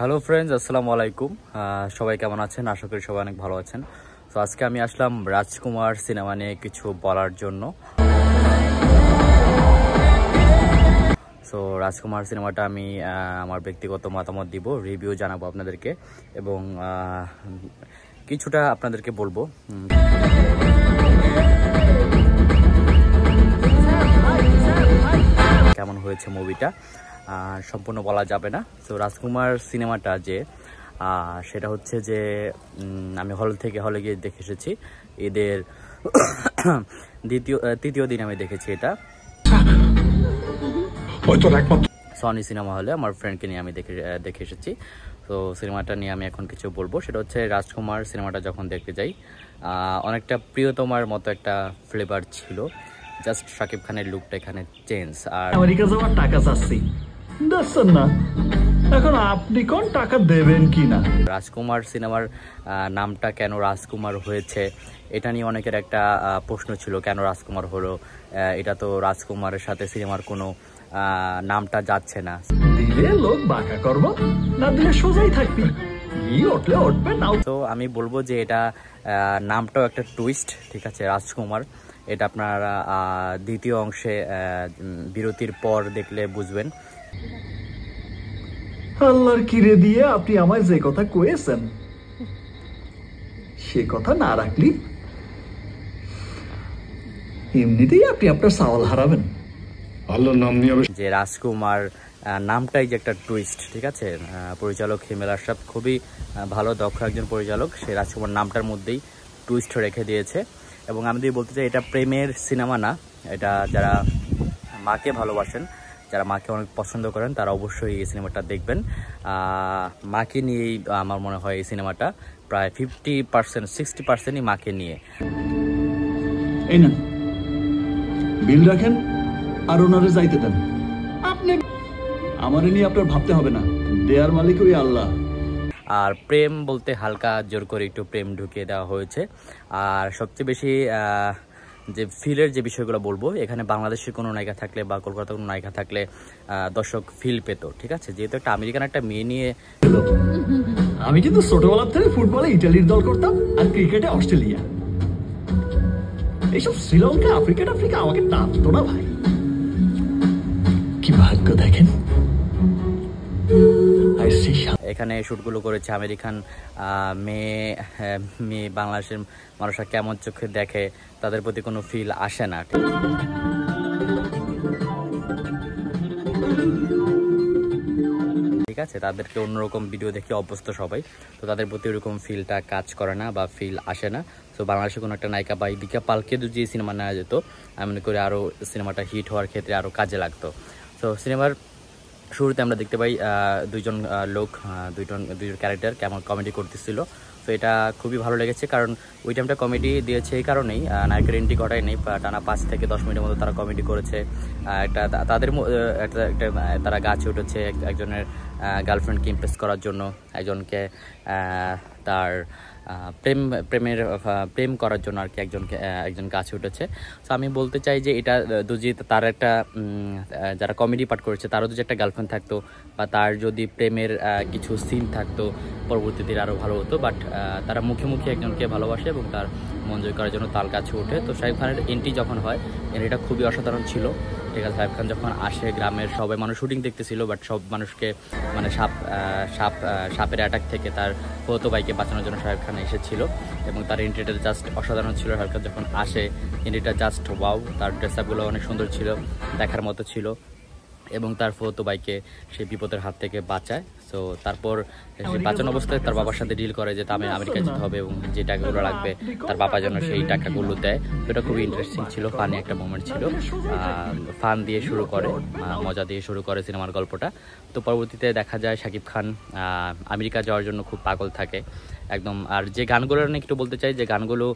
Hello friends, আসসালামু আলাইকুম। সবাই কেমন আছেন? আশা করি সবাই অনেক ভালো আছেন। তো আজকে আমি আসলাম রাজকুমার সিনেমা নিয়ে কিছু বলার জন্য। সো রাজকুমার সিনেমাটা আমি আমার ব্যক্তিগত মতামত দিব, রিভিউ জানাবো আপনাদেরকে এবং কিছুটা আপনাদেরকে বলবো। কেমন হয়েছে মুভিটা সম্পূর্ণ বলা যাবে না। তো রাজকুমার সিনেমাটা যে সেটা হচ্ছে যে আমি হলে গিয়ে দেখে এসেছি। ঈদের তৃতীয় দিন আমি দেখেছি এটা সনি সিনেমা হলে। আমার ফ্রেন্ডকে নিয়ে আমি দেখে এসেছি। তো সিনেমাটা নিয়ে আমি এখন কিছু বলবো। সেটা হচ্ছে রাজকুমার সিনেমাটা যখন দেখতে যাই অনেকটা প্রিয়তমার মতো একটা ফ্লেভার ছিল। জাস্ট শাকিব খানের লুকটা এখানে চেঞ্জ। আর আমেরিকা যাওয়ার টাকা চাচ্ছি, দেখছেন না? এখন আপনি কোন টাকা দেবেন কিনা। রাজকুমার সিনেমার নামটা কেন রাজকুমার হয়েছে এটা নিয়ে অনেকের একটা প্রশ্ন ছিল, কেন রাজকুমার হলো। এটা তো রাজকুমারের সাথে সিনেমার কোনো নামটা যাচ্ছে না। দিলে লোক বাঁকা করবো, না দিলে সোজাই থাকবি, উঠলে উঠবে না। তো আমি বলবো যে এটা নামটাও একটা টুইস্ট, ঠিক আছে। রাজকুমার এটা আপনারা দ্বিতীয় অংশে বিরতির পর দেখলে বুঝবেন। আল্লাহর কিরে দিয়ে আপনি আমায় যে কথা কয়েছেন সে কথা না রাখলি এমনিতেই আপনি আপনার সাওয়াল হারাবেন। আল্লাহর নাম নিয়ে যে রাজকুমার নামটাই যে একটা টুইস্ট, ঠিক আছে। পরিচালক হিমেল আশরাফ খুবই ভালো দক্ষ একজন পরিচালক। সে রাজকুমার নামটার মধ্যেই টুইস্ট রেখে দিয়েছে। এবং আমি যদি বলতে চাই এটা প্রেমের সিনেমা না, এটা যারা মাকে ভালোবাসেন, যারা মাকে অনেক পছন্দ করেন তারা অবশ্যই এই সিনেমাটা দেখবেন। মাকে নিয়েই আমার মনে হয় এই সিনেমাটা প্রায় 50% 60%ই মাকে নিয়ে। এই না বিল রাখেন আর ওনারে যাইতে দেন। আপনি আমারে নিয়ে আপনার ভাবতে হবে না, দেয়ার মালিক ওই আল্লাহ। আর প্রেম বলতে হালকা জোর করে একটু প্রেম ঢুকিয়ে দেওয়া হয়েছে। আর সবচেয়ে বেশি যে ফিলের যে বিষয়গুলো বলবো, এখানে বাংলাদেশের কোনো নায়িকা থাকলে বা কলকাতার কোনো নায়িকা থাকলে দর্শক ফিল পেত, ঠিক আছে। যেহেতু একটা আমেরিকান একটা মেয়ে নিয়ে। আমি কিন্তু ছোটবেলার থেকে ফুটবলে ইটালির দল করতাম আর ক্রিকেটে অস্ট্রেলিয়া। এইসব শ্রীলঙ্কা আফ্রিকা আমাকে টানতো না ভাই। কি ভাগ্য দেখেন। এখানে শুটগুলো করেছে আমেরিকান মেয়ে বাংলাদেশের মানুষরা কেমন চোখে দেখে, তাদের প্রতি কোনো ফিল আসে না। ঠিক আছে, তাদেরকে অন্যরকম ভিডিও দেখে অভ্যস্ত সবাই, তো তাদের প্রতি ওরকম ফিলটা কাজ করে না বা ফিল আসে না। তো বাংলাদেশে কোনো একটা নায়িকা বা দীপিকা পালকে যদি সিনেমা নেওয়া যেত, আমি মনে করি আরও সিনেমাটা হিট হওয়ার ক্ষেত্রে আরও কাজে লাগতো। তো সিনেমার শুরুতে আমরা দেখতে পাই দুইজন ক্যারেক্টার কেমন কমেডি করতেছিল। তো এটা খুবই ভালো লেগেছে, কারণ ওই টাইমটা কমেডি দিয়েছে এই কারণেই, নায়কের এন্ট্রি ঘটাই নেই। টানা 5 থেকে 10 মিনিটের মতো তারা কমেডি করেছে। তারা গাছে উঠেছে একজনের গার্লফ্রেন্ডকে ইমপ্রেস করার জন্য, একজনকে তার প্রেম করার জন্য আর কি একজন গাছে উঠেছে। তো আমি বলতে চাই যে এটা যদি তার একটা যারা কমেডি পার্ট করেছে তারও যদি একটা গার্লফ্রেন্ড থাকতো বা তার যদি প্রেমের কিছু সিন থাকতো পরবর্তীতে আরও ভালো হতো। বাট তারা মুখে মুখে একজনকে ভালোবাসে এবং তার মন জয় করার জন্য তার গাছে ওঠে। তো শাকিব খানের এন্ট্রি যখন হয়, এন্ট্রিটা খুবই অসাধারণ ছিল, ঠিক আছে। শাকিব খান যখন আসে, গ্রামের সবাই মানুষ শুটিং দেখতেছিল, বাট সব মানুষকে মানে সাপের অ্যাটাক থেকে তার ফতো বাইকে বাঁচানোর জন্য শাকিব খান এসেছিল এবং তার এন্ট্রিটা জাস্ট অসাধারণ ছিল। শাকিব খান যখন আসে, এন্ট্রিটা জাস্ট ওয়াও। তার ড্রেস আপগুলো অনেক সুন্দর ছিল, দেখার মতো ছিল এবং তার ফতো বাইকে সেই বিপদের হাত থেকে বাঁচায়। তো তারপর সে বাঁচানো অবস্থায় তার বাবার সাথে ডিল করে যে আমি আমেরিকা যেতে হবে এবং যে টাকাগুলো লাগবে তার বাবা যেন সেই টাকাগুলো দেয়। তো এটা খুবই ইন্টারেস্টিং ছিল, ফানি একটা মোমেন্ট ছিল। ফান দিয়ে শুরু করে, মজা দিয়ে শুরু করে সিনেমার গল্পটা। তো পরবর্তীতে দেখা যায় শাকিব খান আমেরিকা যাওয়ার জন্য খুব পাগল থাকে একদম। আর যে গানগুলো নিয়ে একটু বলতে চাই, যে গানগুলো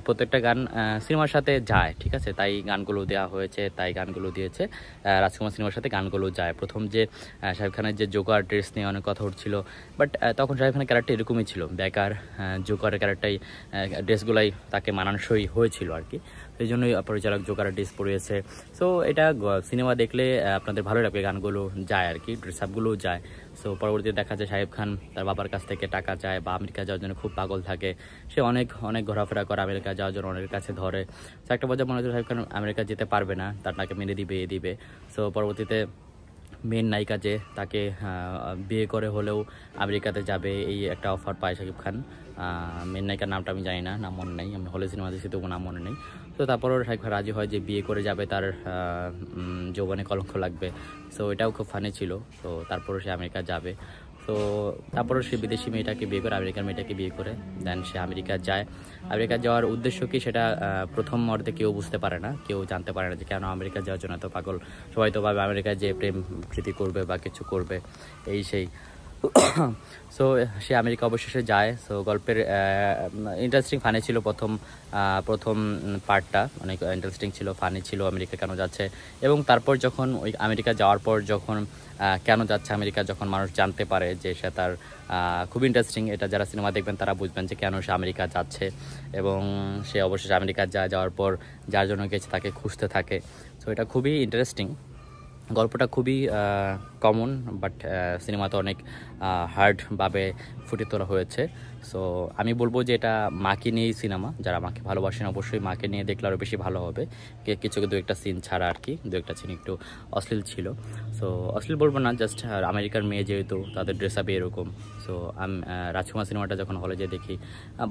প্রত্যেকটা গান সিনেমার সাথে যায়, ঠিক আছে। তাই গানগুলো দেওয়া হয়েছে, তাই গানগুলো দিয়েছে। রাজকুমার সিনেমার সাথে গানগুলো যায়। প্রথম যে শাকিব খানের যে জোকার ড্রেস নিয়ে অনেক কথা উঠছিল, বাট তখন শাকিব খানের ক্যারেক্টার এরকমই ছিল, বেকার জোকারের ক্যারেক্টারটাই ড্রেসগুলাই তাকে মানানসই হয়েছিল আর কি। তো এই জন্যই পরিচালক জোকার ড্রেস পরিয়েছে। সো এটা সিনেমা দেখলে আপনাদের ভালো লাগবে, গানগুলো যায় আর কি, ড্রেস আপগুলোও যায়। সো পরবর্তীতে দেখা যায় শাকিব খান তার বাবার কাছ থেকে টাকা চায় বা আমেরিকা যাওয়ার জন্য খুব পাগল থাকে, সে অনেক অনেক ঘোরাফেরা করে আমেরিকা যাওয়ার জন্য, অনেকের কাছে ধরে। সো একটা পর্যায়ে মনে হচ্ছে শাকিব খান আমেরিকা যেতে পারবে না, তার নাকে মেনে দিবে দিবে। সো পরবর্তীতে মেন নায়িকা যে তাকে বিয়ে করে হলেও আমেরিকাতে যাবে এই একটা অফার পায় শাকিব খান। মেন নায়িকার নামটা আমি জানি না, নাম মনে নেই, আমি হলে সিনেমা দেখছি তবু নাম মনে নেই। তো তারপরও শাকিব খান রাজি হয় যে বিয়ে করে যাবে, তার যৌবনে কলঙ্ক লাগবে। সো এটাও খুব ফানি ছিল। তো তারপরও সে আমেরিকা যাবে। তো তারপরও সে বিদেশি মেয়েটাকে বিয়ে করে, আমেরিকার মেয়েটাকে বিয়ে করে, দেন সে আমেরিকা যায়। আমেরিকা যাওয়ার উদ্দেশ্য কি সেটা প্রথম অর্ধে কেউ বুঝতে পারে না, কেউ জানতে পারে না যে কেন আমেরিকা যাওয়ার জন্য এত পাগল। সবাই তো ভাবে আমেরিকায় যে প্রেম প্রীতি করবে বা কিছু করবে এই সেই। সো সে আমেরিকা অবশেষে যায়। সো গল্পের ইন্টারেস্টিং ফানি ছিল প্রথম পার্টটা, অনেক ইন্টারেস্টিং ছিল, ফানি ছিল আমেরিকা কেন যাচ্ছে। এবং তারপর যখন ওই আমেরিকা যাওয়ার পর যখন কেন যাচ্ছে আমেরিকা, যখন মানুষ জানতে পারে যে সে তার খুব ইন্টারেস্টিং। এটা যারা সিনেমা দেখবেন তারা বুঝবেন যে কেন সে আমেরিকা যাচ্ছে। এবং সে অবশেষে আমেরিকা যাওয়ার পর যার জন্য গেছে তাকে খুঁজতে থাকে। সো এটা খুবই ইন্টারেস্টিং। গল্পটা খুবই কমন, বাট সিনেমাতে অনেক হার্ডভাবে ফুটিয়ে তোলা হয়েছে। সো আমি বলবো যে এটা মাকে নিয়েই সিনেমা, যারা মাকে ভালোবাসেন অবশ্যই মাকে নিয়ে দেখলে আরও বেশি ভালো হবে। কিছু দু একটা সিন ছাড়া আর কি, দু একটা সিন একটু অশ্লীল ছিল। সো অশ্লীল বলবো না, জাস্ট আমেরিকার মেয়ে যেহেতু তাদের ড্রেস আপে এরকম। সো আমি রাজকুমার সিনেমাটা যখন হলে যেয়ে দেখি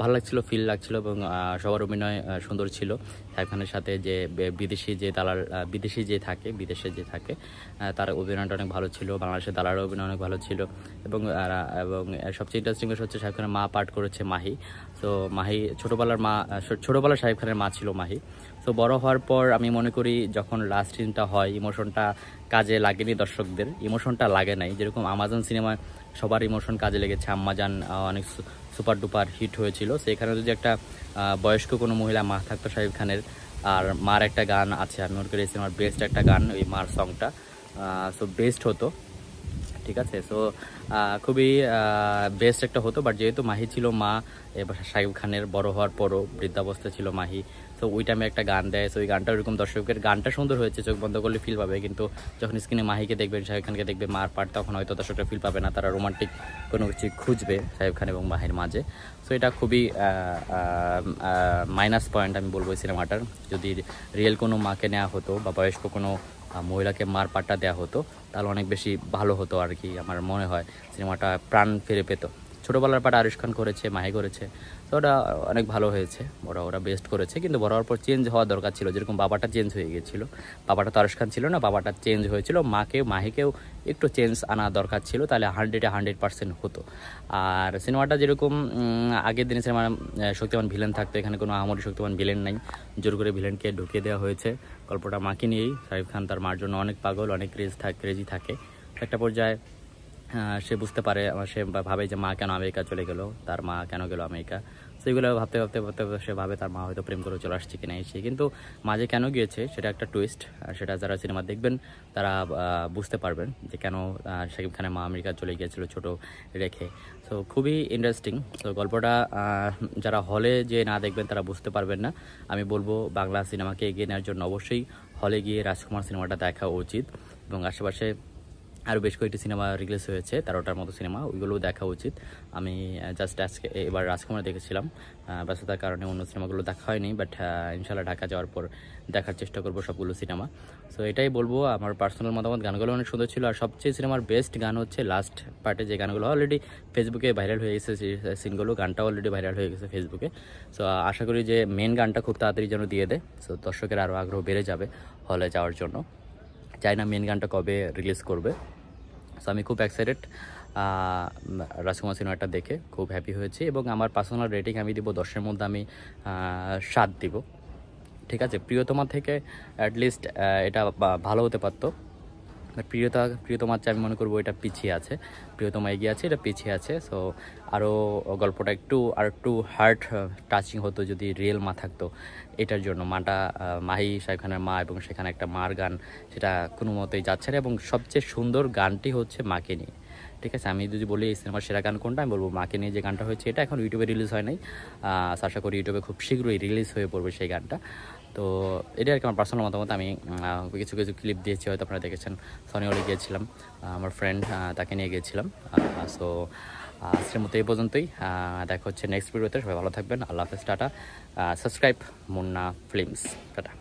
ভালো লাগছিলো, ফিল লাগছিলো, এবং সবার অভিনয় সুন্দর ছিল। শাকিব খানের সাথে যে বিদেশি যে থাকে, বিদেশে যে থাকে, তার অভিনয়টা অনেক ভালো ছিল। বাংলাদেশের দালালের অভিনয় অনেক ভালো ছিল। এবং সবচেয়ে ইন্টারেস্টিং বিষয় হচ্ছে শাকিব খানের মা পার্ট করেছে মাহি। সো মাহি ছোটোবেলার শাকিব খানের মা ছিল মাহি। সো বড় হওয়ার পর আমি মনে করি যখন লাস্ট সিনটা হয় ইমোশনটা কাজে লাগেনি, দর্শকদের ইমোশনটা লাগে নাই। যেরকম আমাজন সিনেমায় সবার ইমোশন কাজে লেগেছে, আম্মাজান অনেক সুপার ডুপার হিট হয়েছিল। সেখানে যদি একটা বয়স্ক কোনো মহিলা মা থাকতো শাকিব খানের, আর মার একটা গান আছে, আমি মনে করি সিনেমার বেস্ট একটা গান ওই মার সংটা। সো বেস্ট হতো, ঠিক আছে। সো খুবই বেস্ট একটা হতো। বাট যেহেতু মাহি ছিল মা, এবার শাকিব খানের বড় হওয়ার পরও বৃদ্ধাবস্থা ছিল মাহি। তো ওই টাইমে একটা গান দেয়। সো ওই গানটা ওইরকম, দর্শকের গানটা সুন্দর হয়েছে, চোখ বন্ধ করলে ফিল পাবে। কিন্তু যখন স্ক্রিনে মাহিকে দেখবেন, শাকিব খানকে দেখবে মার পার্ট, তখন হয়তো দর্শকরা ফিল পাবে না, তারা রোমান্টিক কোনো কিছু খুঁজবে শাকিব খান এবং মাহির মাঝে। সো এটা খুবই মাইনাস পয়েন্ট আমি বলবো এই সিনেমাটার। যদি রিয়েল কোনো মাকে নেওয়া হতো বা বয়স্ক কোনো মহিলাকে মার পাট্টা দেওয়া হতো তাহলে অনেক বেশি ভালো হতো আর কি। আমার মনে হয় সিনেমাটা প্রাণ ফিরে পেত। ছোটোবেলার পাট আরিশ খান করেছে, মাহি করেছে, তো ওটা অনেক ভালো হয়েছে, ওরা বেস্ট করেছে। কিন্তু বড় হওয়ার পর চেঞ্জ হওয়া দরকার ছিল। যেরকম বাবাটা চেঞ্জ হয়ে গিয়েছিল, বাবাটা তো আরিশ খান ছিল না, বাবাটা চেঞ্জ হয়েছিল। মাহিকেও একটু চেঞ্জ আনা দরকার ছিল, তাহলে 100% হতো। আর সিনেমাটা যেরকম আগের দিনে সিনেমা শক্তিমান ভিলেন থাকতো, এখানে কোনো আহামরি শক্তিমান ভিলেন নাই, জোর করে ভিলেনকে ঢুকিয়ে দেওয়া হয়েছে। গল্পটা মাকে নিয়েই, শাকিব খান তার মার জন্য অনেক পাগল, অনেক ক্রেজি থাকে। একটা পর্যায়ে সে বুঝতে পারে, সে ভাবে যে মা কেন আমেরিকা চলে গেল, তার মা কেন গেল আমেরিকা। সেইগুলো ভাবতে সে ভাবে তার মা হয়তো প্রেম করে চলে আসছে কিনা এসে। কিন্তু মাঝে কেন গিয়েছে সেটা একটা টুইস্ট, সেটা যারা সিনেমা দেখবেন তারা বুঝতে পারবেন যে কেন শাকিব খানের মা আমেরিকা চলে গিয়েছিল ছোট রেখে। সো খুবই ইন্টারেস্টিং। তো গল্পটা যারা হলে যে না দেখবেন তারা বুঝতে পারবেন না। আমি বলবো বাংলা সিনেমাকে এগিয়ে নেওয়ার জন্য অবশ্যই হলে গিয়ে রাজকুমার সিনেমাটা দেখা উচিত। এবং আশেপাশে আরও বেশ কয়েকটি সিনেমা রিলিজ হয়েছে, 13টার মতো সিনেমা, ওইগুলোও দেখা উচিত। আমি জাস্ট আজকে এবার রাজকুমার দেখেছিলাম, ব্যস্ততার কারণে অন্য সিনেমাগুলো দেখা হয়নি। বাট ইনশাল্লাহ ঢাকা যাওয়ার পর দেখার চেষ্টা করব সবগুলো সিনেমা। সো এটাই বলবো, আমার পার্সোনাল মতামত। গানগুলো অনেক সুন্দর ছিল। আর সবচেয়ে সিনেমার বেস্ট গান হচ্ছে লাস্ট পার্টে যে গানগুলো অলরেডি ফেসবুকে ভাইরাল হয়ে গেছে, সিনগুলো গানটা অলরেডি ভাইরাল হয়ে গেছে ফেসবুকে। সো আশা করি যে মেন গানটা খুব তাড়াতাড়ি যেন দিয়ে দেয়, সো দর্শকের আরও আগ্রহ বেড়ে যাবে হলে যাওয়ার জন্য। চাই না মেন গানটা কবে রিলিজ করবে। সো আমি খুব এক্সাইটেড রাজকুমার সিনেমাটা দেখে, খুব হ্যাপি হয়েছি। এবং আমার পার্সোনাল রেটিং আমি দিব 10-এর মধ্যে আমি 7 দিব, ঠিক আছে। প্রিয়তমা থেকে অ্যাটলিস্ট এটা ভালো হতে পারতো। বাট প্রিয়তমার চেয়ে আমি মনে করবো এটা পিছিয়ে আছে, প্রিয়তমা এগিয়ে আছে, এটা পিছিয়ে আছে। সো আরও গল্পটা একটু হার্ট টাচিং হতো যদি রিয়েল মা থাকতো। এটার জন্য মাটা মাহি শাকিব খানের মা, এবং সেখানে একটা মার গান, সেটা কোনো মতেই যাচ্ছে না। এবং সবচেয়ে সুন্দর গানটি হচ্ছে মাকে নিয়ে, ঠিক আছে। আমি যদি বলি এই সিনেমার সেরা গান কোনটা, আমি বলবো মাকে নিয়ে যে গানটা হয়েছে। এটা এখন ইউটিউবে রিলিজ হয় নাই, আশা করি ইউটিউবে খুব শীঘ্রই রিলিজ হয়ে পড়বে সেই গানটা। তো এটাই আর কি আমার পার্সোনাল মতামত। আমি কিছু কিছু ক্লিপ দিয়েছি, হয়তো আপনারা দেখেছেন। সনি হলে গিয়েছিলাম, আমার ফ্রেন্ড তাকে নিয়ে গিয়েছিলাম। সো আজকের মতো এই পর্যন্তই। দেখা হচ্ছে নেক্সট ভিডিওতে। সবাই ভালো থাকবেন। আল্লাহ হাফেজ, tata. Subscribe Munna films, tata.